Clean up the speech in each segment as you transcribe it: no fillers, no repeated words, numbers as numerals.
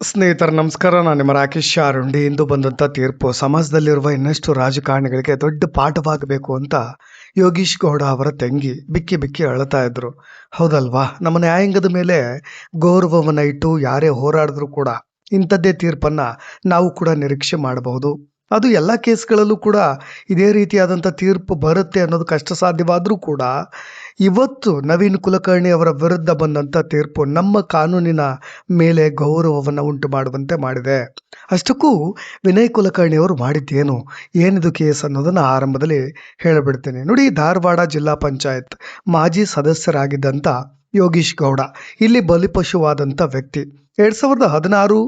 ಸ್ನೇಹಿತರ ನಮಸ್ಕಾರ. ನಾನು ನಿಮ್ಮ ರಾಕೇಶ್ ಶಾರುಂಡಿ. ಇಂದು ಬಂದಂಥ ತೀರ್ಪು ಸಮಾಜದಲ್ಲಿರುವ ಇನ್ನಷ್ಟು ರಾಜಕಾರಣಿಗಳಿಗೆ ದೊಡ್ಡ ಪಾಠವಾಗಬೇಕು ಅಂತ ಯೋಗೀಶ್ ಗೌಡ ಅವರ ತಂಗಿ ಬಿಕ್ಕಿ ಬಿಕ್ಕಿ ಅಳ್ತಾ ಇದ್ರು. ಹೌದಲ್ವಾ? ನಮ್ಮ ನ್ಯಾಯಾಂಗದ ಮೇಲೆ ಗೌರವವನ್ನು ಇಟ್ಟು ಯಾರೇ ಹೋರಾಡಿದ್ರು ಕೂಡ ಇಂಥದ್ದೇ ತೀರ್ಪನ್ನ ನಾವು ಕೂಡ ನಿರೀಕ್ಷೆ ಮಾಡಬಹುದು. ಅದು ಎಲ್ಲ ಕೇಸ್ಗಳಲ್ಲೂ ಕೂಡ ಇದೇ ರೀತಿಯಾದಂಥ ತೀರ್ಪು ಬರುತ್ತೆ ಅನ್ನೋದು ಕಷ್ಟ ಸಾಧ್ಯವಾದರೂ ಕೂಡ ಇವತ್ತು ನವೀನ್ ಕುಲಕರ್ಣಿ ಅವರ ವಿರುದ್ಧ ಬಂದಂಥ ತೀರ್ಪು ನಮ್ಮ ಕಾನೂನಿನ ಮೇಲೆ ಗೌರವವನ್ನು ಉಂಟು ಮಾಡುವಂತೆ ಮಾಡಿದೆ. ಅಷ್ಟಕ್ಕೂ ವಿನಯ್ ಕುಲಕರ್ಣಿ ಅವರು ಮಾಡಿದ್ದೇನು, ಏನಿದು ಕೇಸ್ ಅನ್ನೋದನ್ನು ಆರಂಭದಲ್ಲಿ ಹೇಳಿಬಿಡ್ತೇನೆ. ನೋಡಿ, ಧಾರವಾಡ ಜಿಲ್ಲಾ ಪಂಚಾಯತ್ ಮಾಜಿ ಸದಸ್ಯರಾಗಿದ್ದಂಥ ಯೋಗೀಶ್ ಗೌಡ ಇಲ್ಲಿ ಬಲಿಪಶುವಾದಂಥ ವ್ಯಕ್ತಿ. 2016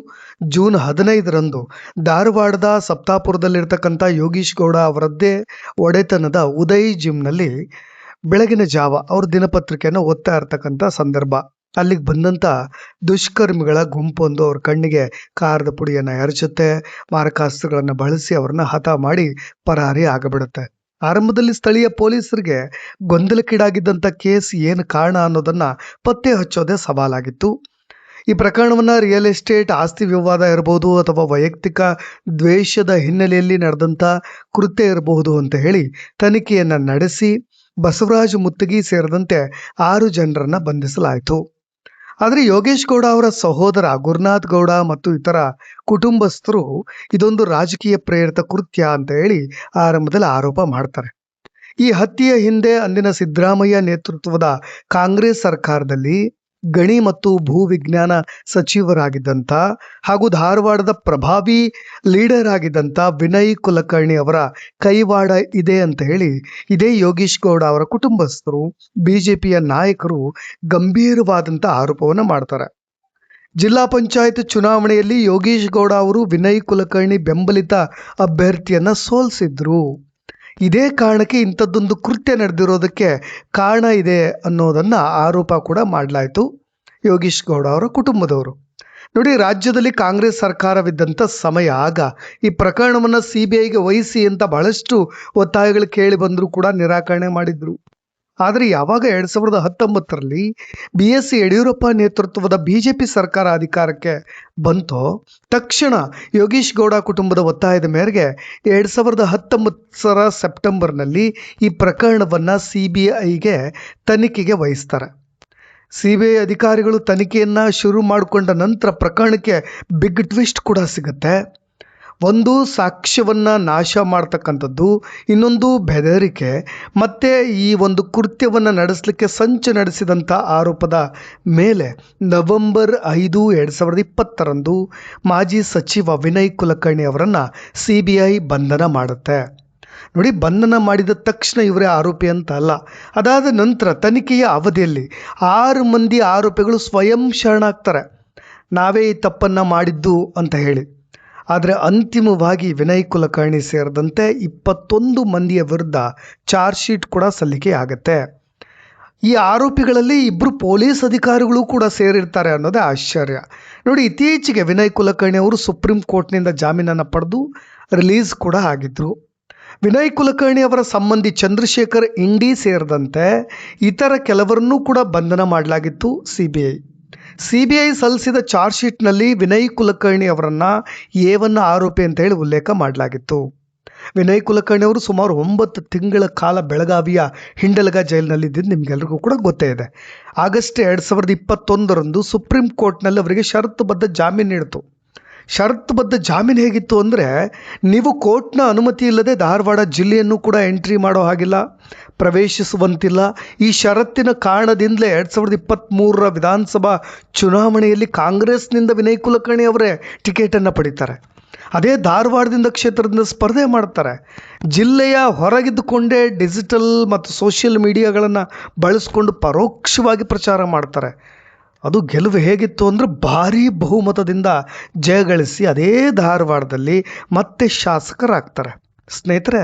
ಜೂನ್ 15ರಂದು ಧಾರವಾಡದ ಸಪ್ತಾಪುರದಲ್ಲಿರ್ತಕ್ಕಂಥ ಯೋಗೀಶ್ ಗೌಡ ಅವರದ್ದೇ ಒಡೆತನದ ಉದಯ್ ಜಿಮ್ನಲ್ಲಿ ಬೆಳಗಿನ ಜಾವ ಅವ್ರ ದಿನಪತ್ರಿಕೆಯನ್ನು ಓದ್ತಾ ಇರ್ತಕ್ಕಂಥ ಸಂದರ್ಭ ಅಲ್ಲಿಗೆ ಬಂದಂಥ ದುಷ್ಕರ್ಮಿಗಳ ಗುಂಪೊಂದು ಅವ್ರ ಕಣ್ಣಿಗೆ ಕಾರದ ಪುಡಿಯನ್ನು ಎರಚುತ್ತೆ. ಮಾರಕಾಸ್ತ್ರಗಳನ್ನು ಬಳಸಿ ಅವ್ರನ್ನ ಹತ ಮಾಡಿ ಪರಾರಿ ಆಗಿಬಿಡುತ್ತೆ. ಆರಂಭದಲ್ಲಿ ಸ್ಥಳೀಯ ಪೊಲೀಸರಿಗೆ ಗೊಂದಲಕ್ಕೀಡಾಗಿದ್ದಂಥ ಕೇಸ್ ಏನು ಕಾರಣ ಅನ್ನೋದನ್ನ ಪತ್ತೆ ಹಚ್ಚೋದೇ ಸವಾಲಾಗಿತ್ತು. ಈ ಪ್ರಕರಣವನ್ನು ರಿಯಲ್ ಎಸ್ಟೇಟ್ ಆಸ್ತಿ ವಿವಾದ ಇರಬಹುದು ಅಥವಾ ವೈಯಕ್ತಿಕ ದ್ವೇಷದ ಹಿನ್ನೆಲೆಯಲ್ಲಿ ನಡೆದಂಥ ಕೃತ್ಯ ಇರಬಹುದು ಅಂತ ಹೇಳಿ ತನಿಖೆಯನ್ನು ನಡೆಸಿ ಬಸವರಾಜ ಮುತ್ತಗಿ ಸೇರಿದಂತೆ 6 ಜನರನ್ನ ಬಂಧಿಸಲಾಯಿತು. ಆದರೆ ಯೋಗೇಶ್ ಗೌಡ ಅವರ ಸಹೋದರ ಗುರುನಾಥ್ ಗೌಡ ಮತ್ತು ಇತರ ಕುಟುಂಬಸ್ಥರು ಇದೊಂದು ರಾಜಕೀಯ ಪ್ರೇರಿತ ಕೃತ್ಯ ಅಂತ ಹೇಳಿ ಆರಂಭದಲ್ಲಿ ಆರೋಪ ಮಾಡ್ತಾರೆ. ಈ ಹತ್ಯೆಯ ಹಿಂದೆ ಅಂದಿನ ಸಿದ್ದರಾಮಯ್ಯ ನೇತೃತ್ವದ ಕಾಂಗ್ರೆಸ್ ಸರ್ಕಾರದಲ್ಲಿ ಗಣಿ ಮತ್ತು ಭೂ ವಿಜ್ಞಾನ ಸಚಿವರಾಗಿದ್ದಂಥ ಹಾಗೂ ಧಾರವಾಡದ ಪ್ರಭಾವಿ ಲೀಡರ್ ಆಗಿದ್ದಂಥ ವಿನಯ್ ಕುಲಕರ್ಣಿ ಅವರ ಕೈವಾಡ ಇದೆ ಅಂತ ಹೇಳಿ ಇದೇ ಯೋಗೀಶ್ ಗೌಡ ಅವರ ಕುಟುಂಬಸ್ಥರು ಬಿಜೆಪಿಯ ನಾಯಕರು ಗಂಭೀರವಾದಂಥ ಆರೋಪವನ್ನು ಮಾಡ್ತಾರೆ. ಜಿಲ್ಲಾ ಪಂಚಾಯತ್ ಚುನಾವಣೆಯಲ್ಲಿ ಯೋಗೀಶ್ ಗೌಡ ಅವರು ವಿನಯ್ ಕುಲಕರ್ಣಿ ಬೆಂಬಲಿತ ಅಭ್ಯರ್ಥಿಯನ್ನ ಸೋಲಿಸಿದ್ರು. ಇದೇ ಕಾರಣಕ್ಕೆ ಇಂಥದ್ದೊಂದು ಕೃತ್ಯ ನಡೆದಿರೋದಕ್ಕೆ ಕಾರಣ ಇದೆ ಅನ್ನೋದನ್ನ ಆರೋಪ ಕೂಡ ಮಾಡಲಾಯಿತು ಯೋಗೀಶ್ ಗೌಡ ಅವರ ಕುಟುಂಬದವರು. ನೋಡಿ, ರಾಜ್ಯದಲ್ಲಿ ಕಾಂಗ್ರೆಸ್ ಸರ್ಕಾರವಿದ್ದಂಥ ಸಮಯ ಆಗ ಈ ಪ್ರಕರಣವನ್ನು CBIಗೆ ವಹಿಸಿ ಅಂತ ಬಹಳಷ್ಟು ಒತ್ತಾಯಗಳು ಕೇಳಿ ಬಂದರೂ ಕೂಡ ನಿರಾಕರಣೆ ಮಾಡಿದ್ರು. ಆದರೆ ಯಾವಾಗ 2019ರಲ್ಲಿ BS ಯಡಿಯೂರಪ್ಪ ನೇತೃತ್ವದ BJP ಸರ್ಕಾರ ಅಧಿಕಾರಕ್ಕೆ ಬಂತೋ ತಕ್ಷಣ ಯೋಗೀಶ್ ಗೌಡ ಕುಟುಂಬದ ಒತ್ತಾಯದ ಮೇರೆಗೆ 2019 ಸೆಪ್ಟೆಂಬರ್ನಲ್ಲಿ ಈ ಪ್ರಕರಣವನ್ನು CBIಗೆ ತನಿಖೆಗೆ ವಹಿಸ್ತಾರೆ. CBI ಅಧಿಕಾರಿಗಳು ತನಿಖೆಯನ್ನು ಶುರು ಮಾಡಿಕೊಂಡ ನಂತರ ಪ್ರಕರಣಕ್ಕೆ ಬಿಗ್ ಟ್ವಿಸ್ಟ್ ಕೂಡ ಸಿಗುತ್ತೆ. ಒಂದು ಸಾಕ್ಷ್ಯವನ್ನು ನಾಶ ಮಾಡ್ತಕ್ಕಂಥದ್ದು, ಇನ್ನೊಂದು ಬೆದರಿಕೆ, ಮತ್ತು ಈ ಒಂದು ಕೃತ್ಯವನ್ನು ನಡೆಸಲಿಕ್ಕೆ ಸಂಚು ನಡೆಸಿದಂಥ ಆರೋಪದ ಮೇಲೆ ನವೆಂಬರ್ 5, 2020ರಂದು ಮಾಜಿ ಸಚಿವ ವಿನಯ್ ಕುಲಕರ್ಣಿ ಅವರನ್ನು CBI ಬಂಧನ ಮಾಡುತ್ತೆ. ನೋಡಿ, ಬಂಧನ ಮಾಡಿದ ತಕ್ಷಣ ಇವರೇ ಆರೋಪಿ ಅಂತ ಅಲ್ಲ. ಅದಾದ ನಂತರ ತನಿಖೆಯ ಅವಧಿಯಲ್ಲಿ 6 ಮಂದಿ ಆರೋಪಿಗಳು ಸ್ವಯಂ ಶರಣಾಗ್ತಾರೆ, ನಾವೇ ಈ ತಪ್ಪನ್ನು ಮಾಡಿದ್ದು ಅಂತ ಹೇಳಿ. ಆದರೆ ಅಂತಿಮವಾಗಿ ವಿನಯ್ ಕುಲಕರ್ಣಿ ಸೇರಿದಂತೆ 21 ಮಂದಿಯ ವಿರುದ್ಧ ಚಾರ್ಜ್ ಶೀಟ್ ಕೂಡ ಸಲ್ಲಿಕೆ ಆಗುತ್ತೆ. ಈ ಆರೋಪಿಗಳಲ್ಲಿ 2 ಪೊಲೀಸ್ ಅಧಿಕಾರಿಗಳು ಕೂಡ ಸೇರಿರ್ತಾರೆ ಅನ್ನೋದೇ ಆಶ್ಚರ್ಯ. ನೋಡಿ, ಇತ್ತೀಚೆಗೆ ವಿನಯ್ ಕುಲಕರ್ಣಿ ಅವರು ಸುಪ್ರೀಂ ಕೋರ್ಟ್ನಿಂದ ಜಾಮೀನನ್ನು ಪಡೆದು ರಿಲೀಸ್ ಕೂಡ ಆಗಿದ್ರು. ವಿನಯ್ ಕುಲಕರ್ಣಿ ಅವರ ಸಂಬಂಧಿ ಚಂದ್ರಶೇಖರ್ ಇಂಡಿ ಸೇರಿದಂತೆ ಇತರ ಕೆಲವರನ್ನೂ ಕೂಡ ಬಂಧನ ಮಾಡಲಾಗಿತ್ತು CBI ಸಲ್ಲಿಸಿದ ಚಾರ್ಜ್ ಶೀಟ್ನಲ್ಲಿ ವಿನಯ್ ಕುಲಕರ್ಣಿ ಅವರನ್ನ A1 ಆರೋಪಿ ಅಂತ ಹೇಳಿ ಉಲ್ಲೇಖ ಮಾಡಲಾಗಿತ್ತು. ವಿನಯ್ ಕುಲಕರ್ಣಿ ಅವರು ಸುಮಾರು 9 ತಿಂಗಳ ಕಾಲ ಬೆಳಗಾವಿಯ ಹಿಂಡಲಗ ಜೈಲಿನಲ್ಲಿದ್ದು ನಿಮಗೆಲ್ರಿಗೂ ಕೂಡ ಗೊತ್ತೇ ಇದೆ. ಆಗಸ್ಟ್ 2021ರಂದು ಸುಪ್ರೀಂ ಕೋರ್ಟ್ನಲ್ಲಿ ಅವರಿಗೆ ಷರತ್ತುಬದ್ಧ ಜಾಮೀನು ನೀಡಿತು. ಷರತ್ತುಬದ್ಧ ಜಾಮೀನು ಹೇಗಿತ್ತು ಅಂದರೆ, ನೀವು ಕೋರ್ಟ್ನ ಅನುಮತಿ ಇಲ್ಲದೆ ಧಾರವಾಡ ಜಿಲ್ಲೆಯನ್ನು ಕೂಡ ಎಂಟ್ರಿ ಮಾಡೋ ಹಾಗಿಲ್ಲ, ಪ್ರವೇಶಿಸುವಂತಿಲ್ಲ. ಈ ಷರತ್ತಿನ ಕಾರಣದಿಂದಲೇ 2023ರ ವಿಧಾನಸಭಾ ಚುನಾವಣೆಯಲ್ಲಿ ಕಾಂಗ್ರೆಸ್ನಿಂದ ವಿನಯ್ ಕುಲಕರ್ಣಿ ಅವರೇ ಟಿಕೆಟನ್ನು ಪಡಿತಾರೆ. ಅದೇ ಧಾರವಾಡದಿಂದ ಕ್ಷೇತ್ರದಿಂದ ಸ್ಪರ್ಧೆ ಮಾಡ್ತಾರೆ. ಜಿಲ್ಲೆಯ ಹೊರಗಿದ್ದುಕೊಂಡೇ ಡಿಜಿಟಲ್ ಮತ್ತು ಸೋಷಿಯಲ್ ಮೀಡಿಯಾಗಳನ್ನು ಬಳಸ್ಕೊಂಡು ಪರೋಕ್ಷವಾಗಿ ಪ್ರಚಾರ ಮಾಡ್ತಾರೆ. ಅದು ಗೆಲುವು ಹೇಗಿತ್ತು ಅಂದರೆ ಭಾರೀ ಬಹುಮತದಿಂದ ಜಯಗಳಿಸಿ ಅದೇ ಧಾರವಾಡದಲ್ಲಿ ಮತ್ತೆ ಶಾಸಕರಾಗ್ತಾರೆ. ಸ್ನೇಹಿತರೆ,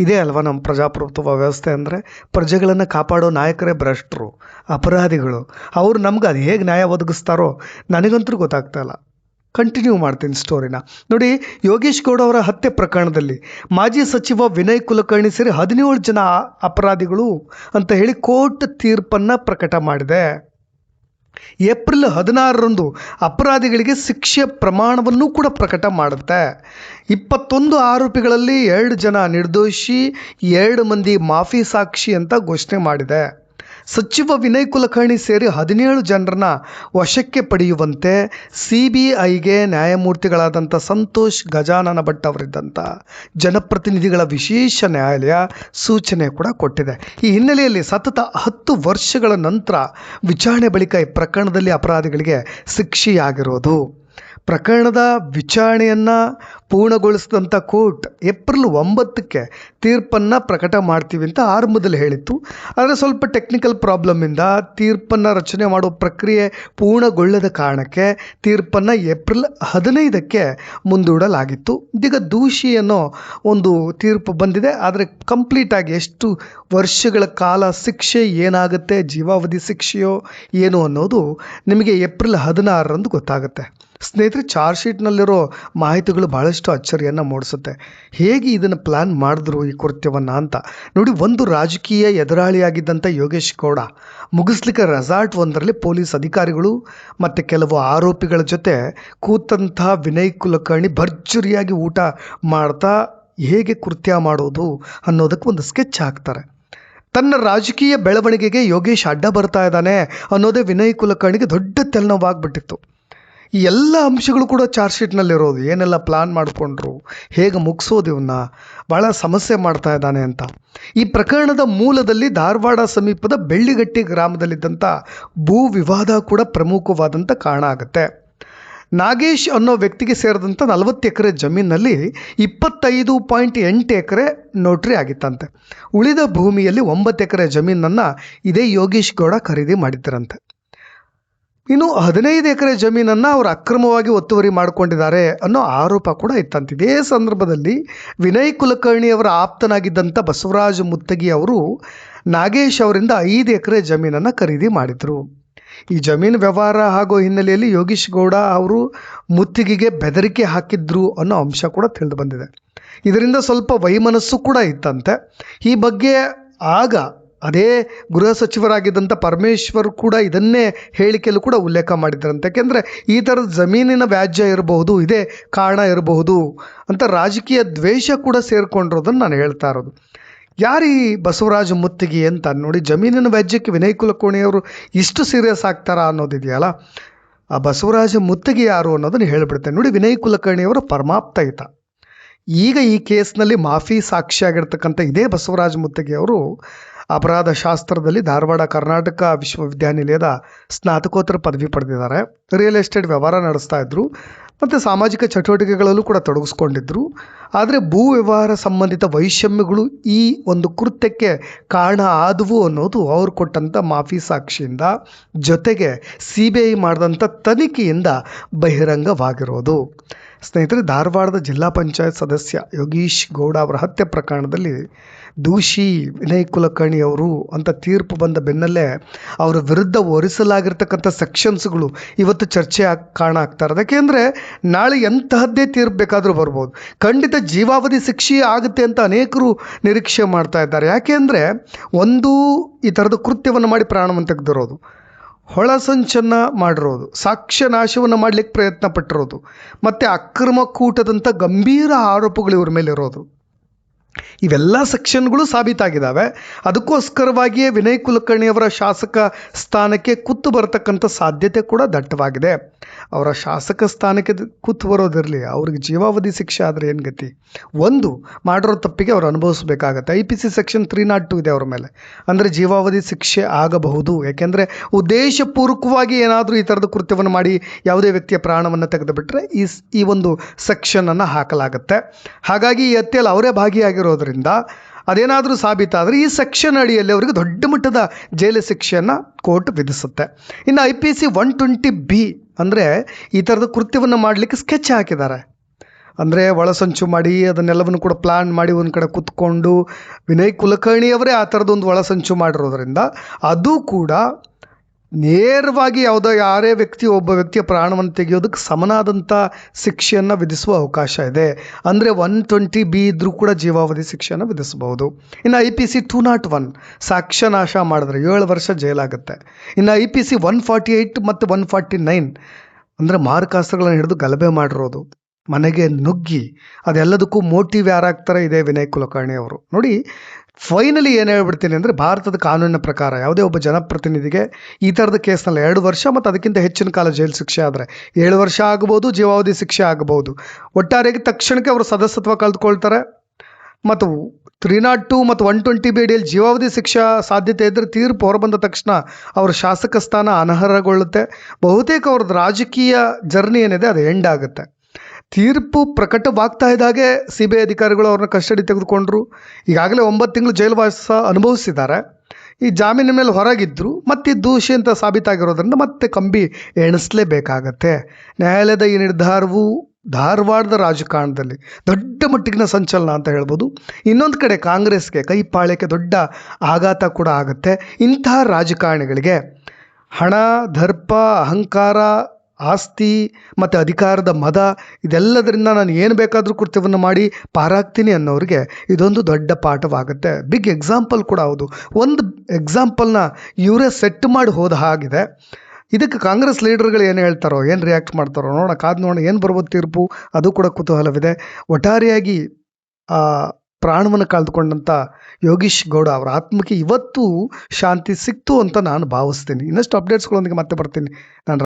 ಇದೇ ಅಲ್ವಾ ನಮ್ಮ ಪ್ರಜಾಪ್ರಭುತ್ವ ವ್ಯವಸ್ಥೆ ಅಂದರೆ? ಪ್ರಜೆಗಳನ್ನು ಕಾಪಾಡೋ ನಾಯಕರೇ ಭ್ರಷ್ಟರು, ಅಪರಾಧಿಗಳು. ಅವರು ನಮ್ಗೆ ಅದು ಹೇಗೆ ನ್ಯಾಯ ಒದಗಿಸ್ತಾರೋ ನನಗಂತೂ ಗೊತ್ತಾಗ್ತಾ ಇಲ್ಲ. ಕಂಟಿನ್ಯೂ ಮಾಡ್ತೀನಿ ಸ್ಟೋರಿನ. ನೋಡಿ, ಯೋಗೀಶ್ ಗೌಡ ಅವರ ಹತ್ಯೆ ಪ್ರಕರಣದಲ್ಲಿ ಮಾಜಿ ಸಚಿವ ವಿನಯ್ ಕುಲಕರ್ಣಿ ಸೇರಿ 17 ಜನ ಅಪರಾಧಿಗಳು ಅಂತ ಹೇಳಿ ಕೋರ್ಟ್ ತೀರ್ಪನ್ನು ಪ್ರಕಟ ಮಾಡಿದೆ. ಏಪ್ರಿಲ್ 16ರಂದು ಅಪರಾಧಿಗಳಿಗೆ ಶಿಕ್ಷೆ ಪ್ರಮಾಣವನ್ನು ಕೂಡ ಪ್ರಕಟ ಮಾಡುತ್ತೆ. 21 ಆರೋಪಿಗಳಲ್ಲಿ 2 ಜನ ನಿರ್ದೋಷಿ, 2 ಮಂದಿ ಮಾಫಿ ಸಾಕ್ಷಿ ಅಂತ ಘೋಷಣೆ ಮಾಡಿದೆ. ಸಚಿವ ವಿನಯ್ ಕುಲಕರ್ಣಿ ಸೇರಿ 17 ಜನರನ್ನ ವಶಕ್ಕೆ ಪಡೆಯುವಂತೆ CBIಗೆ ನ್ಯಾಯಮೂರ್ತಿಗಳಾದಂಥ ಸಂತೋಷ್ ಗಜಾನನ ಭಟ್ ಅವರಿದ್ದಂಥ ಜನಪ್ರತಿನಿಧಿಗಳ ವಿಶೇಷ ನ್ಯಾಯಾಲಯ ಸೂಚನೆ ಕೂಡ ಕೊಟ್ಟಿದೆ. ಈ ಹಿನ್ನೆಲೆಯಲ್ಲಿ ಸತತ 10 ವರ್ಷಗಳ ನಂತರ ವಿಚಾರಣೆ ಬಳಿಕ ಈ ಪ್ರಕರಣದಲ್ಲಿ ಅಪರಾಧಿಗಳಿಗೆ ಶಿಕ್ಷೆಯಾಗಿರೋದು. ಪ್ರಕರಣದ ವಿಚಾರಣೆಯನ್ನು ಪೂರ್ಣಗೊಳಿಸಿದಂಥ ಕೋರ್ಟ್ ಏಪ್ರಿಲ್ 9ಕ್ಕೆ ತೀರ್ಪನ್ನು ಪ್ರಕಟ ಮಾಡ್ತೀವಿ ಅಂತ ಆರಂಭದಲ್ಲಿ ಹೇಳಿತ್ತು. ಆದರೆ ಸ್ವಲ್ಪ ಟೆಕ್ನಿಕಲ್ ಪ್ರಾಬ್ಲಮ್ಮಿಂದ ತೀರ್ಪನ್ನು ರಚನೆ ಮಾಡೋ ಪ್ರಕ್ರಿಯೆ ಪೂರ್ಣಗೊಳ್ಳದ ಕಾರಣಕ್ಕೆ ತೀರ್ಪನ್ನು ಏಪ್ರಿಲ್ 15ಕ್ಕೆ ಮುಂದೂಡಲಾಗಿತ್ತು. ಇದೀಗ ದೋಷಿ ಅನ್ನೋ ಒಂದು ತೀರ್ಪು ಬಂದಿದೆ. ಆದರೆ ಕಂಪ್ಲೀಟಾಗಿ ಎಷ್ಟು ವರ್ಷಗಳ ಕಾಲ ಶಿಕ್ಷೆ ಏನಾಗುತ್ತೆ, ಜೀವಾವಧಿ ಶಿಕ್ಷೆಯೋ ಏನು ಅನ್ನೋದು ನಿಮಗೆ ಏಪ್ರಿಲ್ 16ರಂದು ಗೊತ್ತಾಗುತ್ತೆ. ಸ್ನೇಹಿತರೆ, ಚಾರ್ಜ್ ಶೀಟ್ನಲ್ಲಿರೋ ಮಾಹಿತಿಗಳು ಭಾಳಷ್ಟು ಅಚ್ಚರಿಯನ್ನು ಮೂಡಿಸುತ್ತೆ. ಹೇಗೆ ಇದನ್ನು ಪ್ಲ್ಯಾನ್ ಮಾಡಿದ್ರು ಈ ಕೃತ್ಯವನ್ನು ಅಂತ ನೋಡಿ. ಒಂದು ರಾಜಕೀಯ ಎದುರಾಳಿಯಾಗಿದ್ದಂಥ ಯೋಗೇಶ್ ಗೌಡ ಮುಗಿಸ್ಲಿಕ್ಕೆ ರೆಸಾರ್ಟ್ ಒಂದರಲ್ಲಿ ಪೊಲೀಸ್ ಅಧಿಕಾರಿಗಳು ಮತ್ತು ಕೆಲವು ಆರೋಪಿಗಳ ಜೊತೆ ಕೂತಂಥ ವಿನಯ್ ಕುಲಕರ್ಣಿ ಭರ್ಜರಿಯಾಗಿ ಊಟ ಮಾಡ್ತಾ ಹೇಗೆ ಕೃತ್ಯ ಮಾಡೋದು ಅನ್ನೋದಕ್ಕೆ ಒಂದು ಸ್ಕೆಚ್ ಹಾಕ್ತಾರೆ. ತನ್ನ ರಾಜಕೀಯ ಬೆಳವಣಿಗೆಗೆ ಯೋಗೇಶ್ ಅಡ್ಡ ಬರ್ತಾ ಇದ್ದಾನೆ ಅನ್ನೋದೇ ವಿನಯ್ ಕುಲಕರ್ಣಿಗೆ ದೊಡ್ಡ ತಲೆನೋವಾಗ್ಬಿಟ್ಟಿತ್ತು. ಈ ಎಲ್ಲ ಅಂಶಗಳು ಕೂಡ ಚಾರ್ಜ್ ಶೀಟ್ನಲ್ಲಿರೋದು. ಏನೆಲ್ಲ ಪ್ಲಾನ್ ಮಾಡಿಕೊಂಡ್ರು, ಹೇಗೆ ಮುಗಿಸೋದು, ಇವನ್ನ ಭಾಳ ಸಮಸ್ಯೆ ಮಾಡ್ತಾ ಇದ್ದಾನೆ ಅಂತ. ಈ ಪ್ರಕರಣದ ಮೂಲದಲ್ಲಿ ಧಾರವಾಡ ಸಮೀಪದ ಬೆಳ್ಳಿಗಟ್ಟಿ ಗ್ರಾಮದಲ್ಲಿದ್ದಂಥ ಭೂ ವಿವಾದ ಕೂಡ ಪ್ರಮುಖವಾದಂಥ ಕಾರಣ ಆಗುತ್ತೆ. ನಾಗೇಶ್ ಅನ್ನೋ ವ್ಯಕ್ತಿಗೆ ಸೇರಿದಂಥ 40 ಎಕರೆ ಜಮೀನಲ್ಲಿ 25.8 ಎಕರೆ ನೋಟ್ರಿ ಆಗಿತ್ತಂತೆ. ಉಳಿದ ಭೂಮಿಯಲ್ಲಿ 9 ಎಕರೆ ಜಮೀನನ್ನು ಇದೇ ಯೋಗೇಶ್ ಗೌಡ ಖರೀದಿ ಮಾಡಿದ್ದರಂತೆ. ಇನ್ನು 15 ಎಕರೆ ಜಮೀನನ್ನು ಅವರು ಅಕ್ರಮವಾಗಿ ಒತ್ತುವರಿ ಮಾಡಿಕೊಂಡಿದ್ದಾರೆ ಅನ್ನೋ ಆರೋಪ ಕೂಡ ಇತ್ತಂತೆ. ಇದೇ ಸಂದರ್ಭದಲ್ಲಿ ವಿನಯ್ ಕುಲಕರ್ಣಿಯವರ ಆಪ್ತನಾಗಿದ್ದಂಥ ಬಸವರಾಜ ಮುತ್ತಗಿ ಅವರು ನಾಗೇಶ್ ಅವರಿಂದ 5 ಎಕರೆ ಜಮೀನನ್ನು ಖರೀದಿ ಮಾಡಿದರು. ಈ ಜಮೀನು ವ್ಯವಹಾರ ಆಗೋ ಹಿನ್ನೆಲೆಯಲ್ಲಿ ಯೋಗೇಶ್ ಗೌಡ ಅವರು ಮುತ್ತಿಗೆಗೆ ಬೆದರಿಕೆ ಹಾಕಿದ್ರು ಅನ್ನೋ ಅಂಶ ಕೂಡ ತಿಳಿದು ಬಂದಿದೆ. ಇದರಿಂದ ಸ್ವಲ್ಪ ವೈಮನಸ್ಸು ಕೂಡ ಇತ್ತಂತೆ. ಈ ಬಗ್ಗೆ ಆಗ ಅದೇ ಗೃಹ ಸಚಿವರಾಗಿದ್ದಂಥ ಪರಮೇಶ್ವರ್ ಕೂಡ ಇದನ್ನೇ ಹೇಳಿಕೆಯಲ್ಲೂ ಕೂಡ ಉಲ್ಲೇಖ ಮಾಡಿದ್ರಂತೆ. ಯಾಕೆಂದರೆ ಈ ಥರದ ಜಮೀನಿನ ವ್ಯಾಜ್ಯ ಇರಬಹುದು, ಇದೇ ಕಾರಣ ಇರಬಹುದು ಅಂತ ರಾಜಕೀಯ ದ್ವೇಷ ಕೂಡ ಸೇರಿಕೊಂಡಿರೋದನ್ನು ನಾನು ಹೇಳ್ತಾ ಇರೋದು. ಯಾರು ಈ ಬಸವರಾಜ ಮುತ್ತಿಗೆ ಅಂತ ನೋಡಿ. ಜಮೀನಿನ ವ್ಯಾಜ್ಯಕ್ಕೆ ವಿನಯ್ ಕುಲಕರ್ಣಿಯವರು ಇಷ್ಟು ಸೀರಿಯಸ್ ಆಗ್ತಾರಾ ಅನ್ನೋದಿದೆಯಲ್ಲ, ಆ ಬಸವರಾಜ ಮುತ್ತಿಗೆ ಯಾರು ಅನ್ನೋದನ್ನು ಹೇಳಿಬಿಡ್ತೇನೆ ನೋಡಿ. ವಿನಯ್ ಕುಲಕರ್ಣಿಯವರ ಪರಮಾಪ್ತ ಈತ. ಈಗ ಈ ಕೇಸ್ನಲ್ಲಿ ಮಾಫಿ ಸಾಕ್ಷಿಯಾಗಿರ್ತಕ್ಕಂಥ ಇದೇ ಬಸವರಾಜ ಮುತ್ತಿಗೆ ಅವರು ಅಪರಾಧ ಶಾಸ್ತ್ರದಲ್ಲಿ ಧಾರವಾಡ ಕರ್ನಾಟಕ ವಿಶ್ವವಿದ್ಯಾನಿಲಯದ ಸ್ನಾತಕೋತ್ತರ ಪದವಿ ಪಡೆದಿದ್ದಾರೆ. ರಿಯಲ್ ಎಸ್ಟೇಟ್ ವ್ಯವಹಾರ ನಡೆಸ್ತಾ ಇದ್ರು ಮತ್ತು ಸಾಮಾಜಿಕ ಚಟುವಟಿಕೆಗಳಲ್ಲೂ ಕೂಡ ತೊಡಗಿಸ್ಕೊಂಡಿದ್ರು. ಆದರೆ ಭೂ ವ್ಯವಹಾರ ಸಂಬಂಧಿತ ವೈಷಮ್ಯಗಳು ಈ ಒಂದು ಕೃತ್ಯಕ್ಕೆ ಕಾರಣ ಆದವು ಅನ್ನೋದು ಅವ್ರು ಕೊಟ್ಟಂಥ ಮಾಫಿ ಸಾಕ್ಷಿಯಿಂದ, ಜೊತೆಗೆ CBI ಮಾಡಿದಂಥ ತನಿಖೆಯಿಂದ ಬಹಿರಂಗವಾಗಿರೋದು. ಸ್ನೇಹಿತರೆ, ಧಾರವಾಡದ ಜಿಲ್ಲಾ ಪಂಚಾಯತ್ ಸದಸ್ಯ ಯೋಗೀಶ್ ಗೌಡ ಅವರ ಹತ್ಯೆ ಪ್ರಕರಣದಲ್ಲಿ ದೋಷಿ ವಿನಯ್ ಕುಲಕರ್ಣಿ ಅವರು ಅಂತ ತೀರ್ಪು ಬಂದ ಬೆನ್ನಲ್ಲೇ ಅವರ ವಿರುದ್ಧ ಹೊರಿಸಲಾಗಿರ್ತಕ್ಕಂಥ ಸೆಕ್ಷನ್ಸ್ಗಳು ಇವತ್ತು ಚರ್ಚೆ ಕಾರಣ ಆಗ್ತಾರೆ. ಯಾಕೆಂದರೆ ನಾಳೆ ಎಂತಹದ್ದೇ ತೀರ್ಪು ಬೇಕಾದರೂ ಬರ್ಬೋದು. ಖಂಡಿತ ಜೀವಾವಧಿ ಶಿಕ್ಷೆ ಆಗುತ್ತೆ ಅಂತ ಅನೇಕರು ನಿರೀಕ್ಷೆ ಮಾಡ್ತಾ ಇದ್ದಾರೆ. ಯಾಕೆಂದರೆ ಒಂದು ಈ ಥರದ ಕೃತ್ಯವನ್ನು ಮಾಡಿ ಪ್ರಾಣವನ್ನು ತೆಗೆದಿರೋದು, ಹೊಳಸಂಚನ್ನು ಮಾಡಿರೋದು, ಸಾಕ್ಷ್ಯ ನಾಶವನ್ನು ಮಾಡಲಿಕ್ಕೆ ಪ್ರಯತ್ನ ಪಟ್ಟಿರೋದು ಮತ್ತು ಅಕ್ರಮ ಕೂಟದಂಥ ಗಂಭೀರ ಆರೋಪಗಳು ಇವ್ರ ಮೇಲೆ ಇರೋದು, ಇವೆಲ್ಲ ಸೆಕ್ಷನ್ಗಳು ಸಾಬೀತಾಗಿದ್ದಾವೆ. ಅದಕ್ಕೋಸ್ಕರವಾಗಿಯೇ ವಿನಯ್ ಕುಲಕರ್ಣಿಯವರ ಶಾಸಕ ಸ್ಥಾನಕ್ಕೆ ಕುತ್ತು ಬರತಕ್ಕಂಥ ಸಾಧ್ಯತೆ ಕೂಡ ದಟ್ಟವಾಗಿದೆ. ಅವರ ಶಾಸಕ ಸ್ಥಾನಕ್ಕೆ ಕುತ್ತು ಬರೋದಿರಲಿ, ಅವ್ರಿಗೆ ಜೀವಾವಧಿ ಶಿಕ್ಷೆ ಆದರೆ ಏನು ಗತಿ? ಒಂದು ಮಾಡಿರೋ ತಪ್ಪಿಗೆ ಅವ್ರು ಅನುಭವಿಸಬೇಕಾಗತ್ತೆ. IPC ಸೆಕ್ಷನ್ 302 ಇದೆ ಅವ್ರ ಮೇಲೆ, ಅಂದರೆ ಜೀವಾವಧಿ ಶಿಕ್ಷೆ ಆಗಬಹುದು. ಯಾಕೆಂದರೆ ಉದ್ದೇಶಪೂರ್ವಕವಾಗಿ ಏನಾದರೂ ಈ ಥರದ ಕೃತ್ಯವನ್ನು ಮಾಡಿ ಯಾವುದೇ ವ್ಯಕ್ತಿಯ ಪ್ರಾಣವನ್ನು ತೆಗೆದುಬಿಟ್ರೆ ಈ ಒಂದು ಸೆಕ್ಷನನ್ನು ಹಾಕಲಾಗುತ್ತೆ. ಹಾಗಾಗಿ ಈ ಹತ್ಯೆಯಲ್ಲಿ ಅವರೇ ಭಾಗಿಯಾಗಿರೋದ್ರಿಂದ ಅದೇನಾದರೂ ಸಾಬೀತಾದರೆ ಈ ಸೆಕ್ಷನ್ ಅಡಿಯಲ್ಲಿ ಅವರಿಗೆ ದೊಡ್ಡ ಮಟ್ಟದ ಜೈಲು ಶಿಕ್ಷೆಯನ್ನು ಕೋರ್ಟ್ ವಿಧಿಸುತ್ತೆ. ಇನ್ನು IPC 120B ಅಂದರೆ ಈ ಥರದ ಕೃತ್ಯವನ್ನು ಮಾಡಲಿಕ್ಕೆ ಸ್ಕೆಚ್ ಹಾಕಿದ್ದಾರೆ. ಅಂದರೆ ಒಳಸಂಚು ಮಾಡಿ ಅದನ್ನೆಲ್ಲವನ್ನು ಕೂಡ ಪ್ಲ್ಯಾನ್ ಮಾಡಿ ಒಂದು ಕಡೆ ಕೂತ್ಕೊಂಡು ವಿನಯ್ ಕುಲಕರ್ಣಿಯವರೇ ಆ ಥರದೊಂದು ಒಳಸಂಚು ಮಾಡಿರೋದ್ರಿಂದ ಅದು ಕೂಡ ನೇರವಾಗಿ ಯಾರೇ ವ್ಯಕ್ತಿ ಒಬ್ಬ ವ್ಯಕ್ತಿಯ ಪ್ರಾಣವನ್ನು ತೆಗೆಯೋದಕ್ಕೆ ಸಮನಾದಂಥ ಶಿಕ್ಷೆಯನ್ನು ವಿಧಿಸುವ ಅವಕಾಶ ಇದೆ. ಅಂದರೆ 120B ಇದ್ರೂ ಕೂಡ ಜೀವಾವಧಿ ಶಿಕ್ಷೆಯನ್ನು ವಿಧಿಸಬಹುದು. ಇನ್ನು IPC 201 ಸಾಕ್ಷ್ಯನಾಶ ಮಾಡಿದ್ರೆ 7 ವರ್ಷ ಜೈಲಾಗುತ್ತೆ. ಇನ್ನು IPC 148 ಮತ್ತು 149 ಅಂದರೆ ಮಾರಕಾಸ್ತ್ರಗಳನ್ನು ಹಿಡಿದು ಗಲಭೆ ಮಾಡಿರೋದು, ಮನೆಗೆ ನುಗ್ಗಿ, ಅದೆಲ್ಲದಕ್ಕೂ ಮೋಟಿವ್ ಯಾರಾಗ್ತಾರೆ? ಇದೇ ವಿನಯ್ ಕುಲಕರ್ಣಿ ಅವರು. ನೋಡಿ, ಫೈನಲಿ ಏನು ಹೇಳ್ಬಿಡ್ತೀನಿ ಅಂದರೆ, ಭಾರತದ ಕಾನೂನಿನ ಪ್ರಕಾರ ಯಾವುದೇ ಒಬ್ಬ ಜನಪ್ರತಿನಿಧಿಗೆ ಈ ಥರದ ಕೇಸ್ನಲ್ಲಿ 2 ವರ್ಷ ಮತ್ತು ಅದಕ್ಕಿಂತ ಹೆಚ್ಚಿನ ಕಾಲ ಜೈಲು ಶಿಕ್ಷೆ ಆದರೆ 7 ವರ್ಷ ಆಗಬಹುದು, ಜೀವಾವಧಿ ಶಿಕ್ಷೆ ಆಗಬಹುದು. ಒಟ್ಟಾರೆಯಾಗಿ ತಕ್ಷಣಕ್ಕೆ ಅವರು ಸದಸ್ಯತ್ವ ಕಳೆದುಕೊಳ್ತಾರೆ. ಮತ್ತು 302 ಮತ್ತು 120B ಅಡಿಯಲ್ಲಿ ಜೀವಾವಧಿ ಶಿಕ್ಷೆ ಸಾಧ್ಯತೆ ಇದ್ದರೆ ತೀರ್ಪು ಹೊರಬಂದ ತಕ್ಷಣ ಅವರ ಶಾಸಕ ಸ್ಥಾನ ಅನರ್ಹಗೊಳ್ಳುತ್ತೆ. ಬಹುತೇಕ ಅವ್ರದ್ದು ರಾಜಕೀಯ ಜರ್ನಿ ಏನಿದೆ ಅದು ಎಂಡ್ ಆಗುತ್ತೆ. ತೀರ್ಪು ಪ್ರಕಟವಾಗ್ತಾ ಇದ್ದಾಗೆ CBI ಅಧಿಕಾರಿಗಳು ಅವ್ರನ್ನ ಕಸ್ಟಡಿ ತೆಗೆದುಕೊಂಡ್ರು. ಈಗಾಗಲೇ 9 ತಿಂಗಳು ಜೈಲುವಾಸ ಅನುಭವಿಸಿದ್ದಾರೆ. ಈ ಜಾಮೀನಿನ ಮೇಲೆ ಹೊರಗಿದ್ರು, ಮತ್ತೆ ದೋಷಿ ಅಂತ ಸಾಬೀತಾಗಿರೋದ್ರಿಂದ ಮತ್ತೆ ಕಂಬಿ ಎಣಿಸಲೇಬೇಕಾಗತ್ತೆ. ನ್ಯಾಯಾಲಯದ ಈ ನಿರ್ಧಾರವು ಧಾರವಾಡದ ರಾಜಕಾರಣದಲ್ಲಿ ದೊಡ್ಡ ಮಟ್ಟಿಗಿನ ಸಂಚಲನ ಅಂತ ಹೇಳ್ಬೋದು. ಇನ್ನೊಂದು ಕಡೆ ಕಾಂಗ್ರೆಸ್ಗೆ ಕೈಪಾಳ್ಯಕ್ಕೆ ದೊಡ್ಡ ಆಘಾತ ಕೂಡ ಆಗುತ್ತೆ. ಇಂತಹ ರಾಜಕಾರಣಿಗಳಿಗೆ ಹಣ, ದರ್ಪ, ಅಹಂಕಾರ, ಆಸ್ತಿ ಮತ್ತು ಅಧಿಕಾರದ ಮದ, ಇದೆಲ್ಲದರಿಂದ ನಾನು ಏನು ಬೇಕಾದರೂ ಕೃತ್ಯವನ್ನು ಮಾಡಿ ಪಾರಾಗ್ತೀನಿ ಅನ್ನೋರಿಗೆ ಇದೊಂದು ದೊಡ್ಡ ಪಾಠವಾಗುತ್ತೆ. ಬಿಗ್ ಎಕ್ಸಾಂಪಲ್ ಕೂಡ ಹೌದು. ಒಂದು ಎಕ್ಸಾಂಪಲ್ನ ಇವರೇ ಸೆಟ್ ಮಾಡಿ ಹೋದ ಹಾಗಿದೆ. ಇದಕ್ಕೆ ಕಾಂಗ್ರೆಸ್ ಲೀಡರ್ಗಳು ಏನು ಹೇಳ್ತಾರೋ, ಏನು ರಿಯಾಕ್ಟ್ ಮಾಡ್ತಾರೋ ನೋಡೋಣ, ಕಾದು ನೋಡೋಣ. ಏನು ಬರ್ಬೋದು ತೀರ್ಪು, ಅದು ಕೂಡ ಕುತೂಹಲವಿದೆ. ಒಟ್ಟಾರೆಯಾಗಿ ಪ್ರಾಣವನ್ನು ಕಳೆದುಕೊಂಡಂಥ ಯೋಗೀಶ್ ಗೌಡ ಅವರ ಆತ್ಮಕ್ಕೆ ಇವತ್ತು ಶಾಂತಿ ಸಿಕ್ತು ಅಂತ ನಾನು ಭಾವಿಸ್ತೀನಿ. ಇನ್ನಷ್ಟು ಅಪ್ಡೇಟ್ಸ್ಗಳೊಂದಿಗೆ ಮತ್ತೆ ಬರ್ತೀನಿ ನಾನು.